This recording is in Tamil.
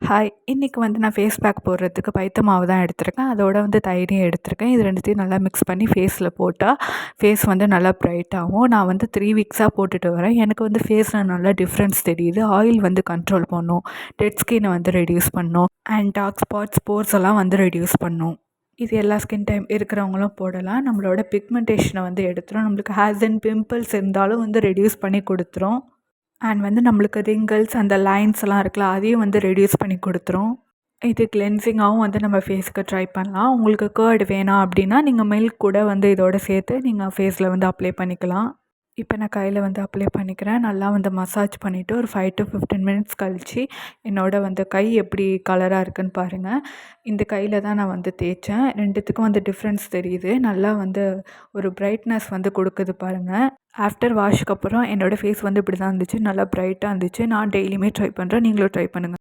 ஹாய்! இன்னைக்கு வந்து நான் ஃபேஸ் பேக் போடுறதுக்கு பைத்த மாவு தான் எடுத்திருக்கேன். அதோட வந்து தயிரையும் எடுத்திருக்கேன். இது 2த்தையும் நல்லா மிக்ஸ் பண்ணி ஃபேஸில் போட்டா, ஃபேஸ் வந்து நல்லா பிரைட் ஆகும். நான் வந்து 3 வீக்ஸாக போட்டுட்டு வரேன். எனக்கு வந்து ஃபேஸில் நல்லா டிஃப்ரென்ஸ் தெரியுது. ஆயில் வந்து கண்ட்ரோல் பண்ணும். டெட் ஸ்கின்னை வந்து ரெடியூஸ் பண்ணும். அண்ட் டார்க் ஸ்பாட்ஸ், போர்ஸ் எல்லாம் வந்து ரெடியூஸ் பண்ணும். இது எல்லா ஸ்கின் டைப் இருக்கிறவங்களும் போடலாம். நம்மளோட பிக்மெண்டேஷனை வந்து எடுத்துரும். நம்மளுக்கு ஹேர்ஸ் அண்ட் பிம்பிள்ஸ் இருந்தாலும் வந்து ரெடியூஸ் பண்ணி கொடுத்துரும். அண்ட் வந்து நம்மளுக்கு ரிங்கிள்ஸ் அந்த லைன்ஸ்லாம் இருக்குல்ல, அதையும் வந்து ரெடியூஸ் பண்ணி கொடுத்துரும். இது கிளென்சிங்காகவும் வந்து நம்ம ஃபேஸுக்கு ட்ரை பண்ணலாம். உங்களுக்கு கர்ட் வேணாம் அப்படின்னா, நீங்கள் மில்க் கூட வந்து இதோட சேர்த்து நீங்கள் ஃபேஸில் வந்து அப்ளை பண்ணிக்கலாம். இப்போ நான் கையில் வந்து அப்ளை பண்ணிக்கிறேன். நல்லா வந்து மசாஜ் பண்ணிவிட்டு ஒரு 5 to 15 மினிட்ஸ் கழித்து என்னோட வந்து கை எப்படி கலராக இருக்குன்னு பாருங்கள். இந்த கையில் தான் நான் வந்து தேய்ச்சேன். 2த்துக்கும் வந்து டிஃப்ரென்ஸ் தெரியுது. நல்லா வந்து ஒரு பிரைட்னஸ் வந்து கொடுக்குது பாருங்கள். ஆஃப்டர் வாஷ்க்கு அப்புறம் என்னோடய ஃபேஸ் வந்து இப்படி தான் இருந்துச்சு. நல்லா பிரைட்டாக இருந்துச்சு. நான் டெய்லியுமே ட்ரை பண்ணுறேன். நீங்களும் ட்ரை பண்ணுங்கள்.